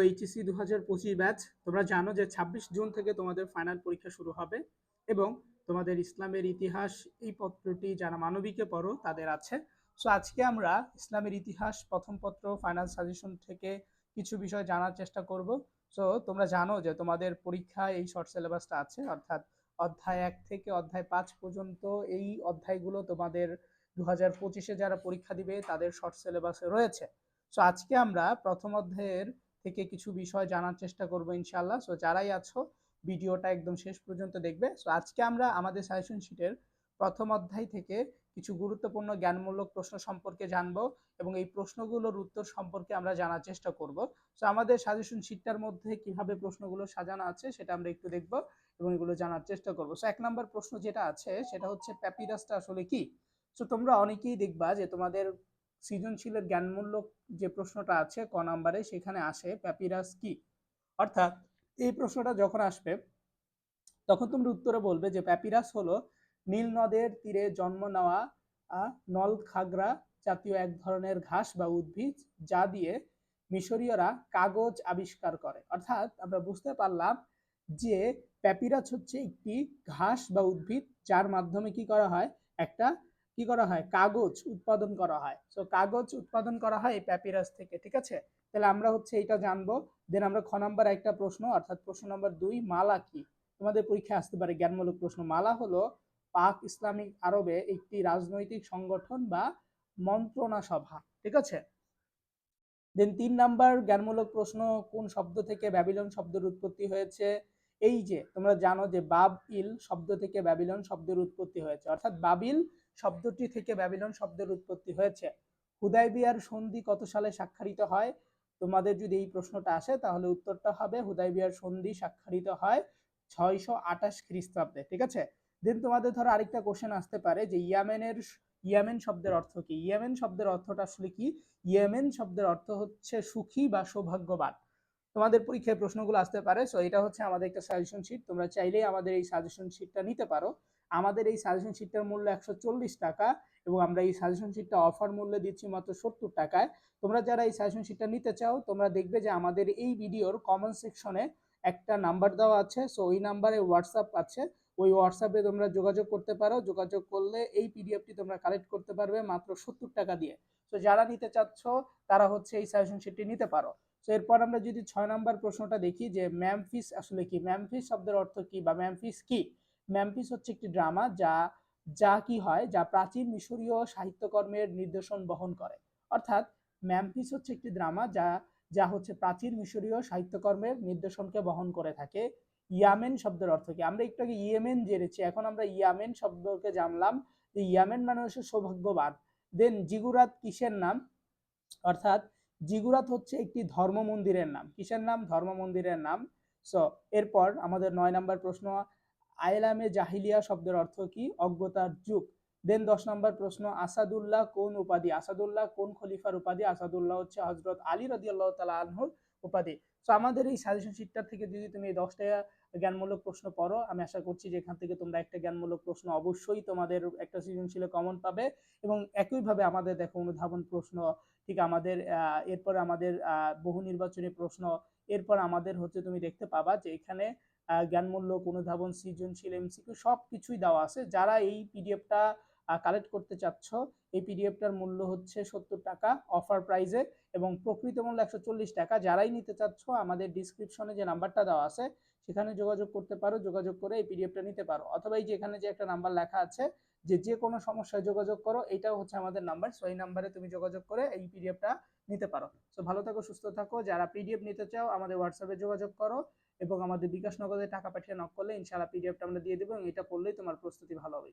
HSC 2025 batch. তোমরা জানো যে 26 জুন থেকে তোমাদের ফাইনাল পরীক্ষা শুরু হবে এবং তোমাদের ইসলামের ইতিহাস এই পত্রটি যারা মানবিকে পড়ো তাদের আছে। সো আজকে আমরা ইসলামের ইতিহাস প্রথম পত্র ফাইনাল সাজেশন থেকে কিছু বিষয় জানার চেষ্টা করব। সো তোমরা জানো যে তোমাদের পরীক্ষায় এই শর্ট সিলেবাসটা আছে, অর্থাৎ অধ্যায় 1 থেকে অধ্যায় 5 পর্যন্ত এই অধ্যায়গুলো তোমাদের 2025-এ যারা পরীক্ষা দিবে তাদের শর্ট সিলেবাসে রয়েছে। সো আজকে আমরা প্রথম অধ্যায়ের থেকে কিছু বিষয় জানার চেষ্টা করব ইনশাআল্লাহ। সো যারাই আছো ভিডিওটা একদম শেষ পর্যন্ত দেখবে। সো আজকে আমরা আমাদের সাজেশন শিটের প্রথম অধ্যায় থেকে কিছু গুরুত্বপূর্ণ জ্ঞানমূলক প্রশ্ন সম্পর্কে জানবো এবং এই প্রশ্নগুলোর উত্তর সম্পর্কে আমরা জানার চেষ্টা করব। সো আমাদের সাজেশন শিটটার মধ্যে কিভাবে প্রশ্নগুলো সাজানো আছে সেটা আমরা একটু দেখব এবং এগুলো জানার চেষ্টা করব। সো 1 নম্বর প্রশ্ন যেটা আছে সেটা হচ্ছে প্যাপিরাসটা আসলে কি। সো তোমরা অনেকেই দেখবা যে তোমাদের সৃজনশীলের জ্ঞানমূলক যে প্রশ্নটা আছে ক নাম্বারে সেখানে আসে প্যাপিরাস কি। অর্থাৎ এই প্রশ্নটা যখন আসবে তখন তোমরা উত্তরে বলবে যে প্যাপিরাস হলো নীল নদের তীরে জন্ম নেওয়া নলখাগড়া জাতীয় এক ধরনের ঘাস বা উদ্ভিদ, যা দিয়ে মিশরীয়রা কাগজ আবিষ্কার করে। অর্থাৎ আমরা বুঝতে পারলাম যে প্যাপিরাস হচ্ছে একটি ঘাস বা উদ্ভিদ যার মাধ্যমে কি করা হয়, একটা কি করা হয়, কাগজ উৎপাদন করা হয়। সো কাগজ উৎপাদন করা হয় এই প্যাপিরাস থেকে। ঠিক আছে, তাহলে আমরা হচ্ছে এটা জানবো। দেন আমরা খ নাম্বার একটা প্রশ্ন, অর্থাৎ প্রশ্ন নাম্বার 2, মালা কি। তোমাদের পরীক্ষায় আসতে পারে জ্ঞানমূলক প্রশ্ন। মালা হলো পাক ইসলামিক আরবে একটি রাজনৈতিক সংগঠন বা মন্ত্রণা সভা। ঠিক আছে, দেন 3 নাম্বার জ্ঞানমূলক প্রশ্ন, কোন শব্দ থেকে ব্যাবিলন শব্দের উৎপত্তি হয়েছে। এই যে তোমরা জানো যে বাবিল শব্দ থেকে ব্যাবিলন শব্দের উৎপত্তি হয়েছে, অর্থাৎ বাবিল শব্দটি থেকে ব্যাবিলন শব্দের উৎপত্তি হয়েছে। হুদাইবিয়ার সন্ধি কত সালে স্বাক্ষরিত হয়। তোমাদের যদি এই প্রশ্নটা আসে তাহলে উত্তরটা হবে হুদাইবিয়ার সন্ধি স্বাক্ষরিত হয় 628 খ্রিস্টাব্দে। ঠিক আছে, দেন তোমাদের ধরো আরেকটা কোশ্চেন আসতে পারে যে ইয়ামেন শব্দের অর্থ কি। ইয়ামেন শব্দের অর্থটা আসলে কি। ইয়েমেন শব্দের অর্থ হচ্ছে সুখী বা সৌভাগ্যবান। তোমাদের পরীক্ষায় প্রশ্নগুলো আসতে পারে। সো এটা হচ্ছে আমাদের একটা সাজেশন শিট, তোমরা চাইলেই আমাদের এই সাজেশন শিটটা নিতে পারো। আমাদের এই সাজেশন শিটটার মূল্য 140 টাকা এবং আমরা এই সাজেশন শিটটা অফার মূল্যে দিচ্ছি মাত্র 70 টাকায়। তোমরা যারা এই সাজেশন শিটটা নিতে চাও তোমরা দেখবে যে আমাদের এই ভিডিওর কমেন্ট সেকশনে একটা নাম্বার দেওয়া আছে। সো ওই নাম্বারে হোয়াটসঅ্যাপ আছে, ওই হোয়াটসঅ্যাপে তোমরা যোগাযোগ করতে পারো। যোগাযোগ করলে এই পিডিএফটি তোমরা কালেক্ট করতে পারবে মাত্র 70 টাকা দিয়ে। তো যারা নিতে চাচ্ছ তারা হচ্ছে এই সাজেশন শিটটি নিতে পারো। তো এরপর আমরা যদি 6 নাম্বার প্রশ্নটা দেখি যে ম্যামফিস আসলে কি। ম্যামফিস শব্দের অর্থ কি বা ম্যামফিস কি। ম্যামফিস হচ্ছে একটি ড্রামা যা যা কি হয়, যা প্রাচীন মিশরীয় সাহিত্যকর্মের নির্দেশন বহন করে। অর্থাৎ ম্যামফিস হচ্ছে একটি ড্রামা যা যা হচ্ছে প্রাচীন মিশরীয় সাহিত্যকর্মের নির্দেশনকে বহন করে থাকে। ইয়ামেন শব্দের অর্থ কি। আমরা একটু আগে ইয়েমেন জেনেছি, এখন আমরা ইয়ামেন শব্দকে জানলাম যে ইয়ামেন মানে হচ্ছে সৌভাগ্যবান। দেন জিগুরাত কিসের নাম, অর্থাৎ জিগুরাত হচ্ছে একটি ধর্ম মন্দিরের নাম। কিসের নাম, ধর্ম মন্দিরের নাম। সো এরপর আমাদের 9 নাম্বার প্রশ্ন, আয়লামে জাহিলিয়া শব্দের অর্থ কি, অজ্ঞতার যুগ। দেন 10 নাম্বার প্রশ্ন, আসাদুল্লাহ কোন উপাধি। আসাদুল্লাহ কোন খলিফার উপাধি। আসাদুল্লাহ হচ্ছে হযরত আলী রাদিয়াল্লাহু তাআলা আনহুর উপাধি। সো আমাদের এই সাজেশন শিটটা থেকে যদি তুমি এই 10টা জ্ঞানমূলক প্রশ্ন পড়ো, আমি আশা করছি যে এখান থেকে তোমরা একটা জ্ঞানমূলক প্রশ্ন অবশ্যই তোমাদের একটা সৃজনশীলে কমন পাবে। এবং একইভাবে আমাদের দেখো অনুধাবন প্রশ্ন, ঠিক আমাদের এরপর আমাদের বহু নির্বাচনী প্রশ্ন, এরপর আমাদের হচ্ছে তুমি দেখতে পাবা যে এখানে জ্ঞানমূলক, অনুধাবন, সৃজনশীল, এমসিকিউ সব কিছুই দেওয়া আছে। যারা এই পিডিএফটা কালেক্ট করতে চাচ্ছ, এই পিডিএফটার মূল্য হচ্ছে 70 টাকা অফার প্রাইজে এবং প্রকৃত মূল্য 140 টাকা। যারাই নিতে চাচ্ছ আমাদের ডিসক্রিপশনে যে নাম্বারটা দেওয়া আছে সেখানে যোগাযোগ করতে পারো, যোগাযোগ করে এই পিডিএফটা নিতে পারো। অথবা এই যে এখানে যে একটা নাম্বার লেখা আছে যে যে কোনো সমস্যায় যোগাযোগ করো, এটাও হচ্ছে আমাদের নাম্বার। সো এই নাম্বারে তুমি যোগাযোগ করে এই পিডিএফটা নিতে পারো। সো ভালো থাকো, সুস্থ থাকো। যারা পিডিএফ নিতে চাও আমাদের হোয়াটসঅ্যাপে যোগাযোগ করো এবং আমাদের বিকাশ নগদে টাকা পাঠিয়ে নক করলে ইনশাআল্লাহ পিডিএফটা আমরা দিয়ে দেবো এবং এটা পড়লেই তোমার প্রস্তুতি ভালো হবে।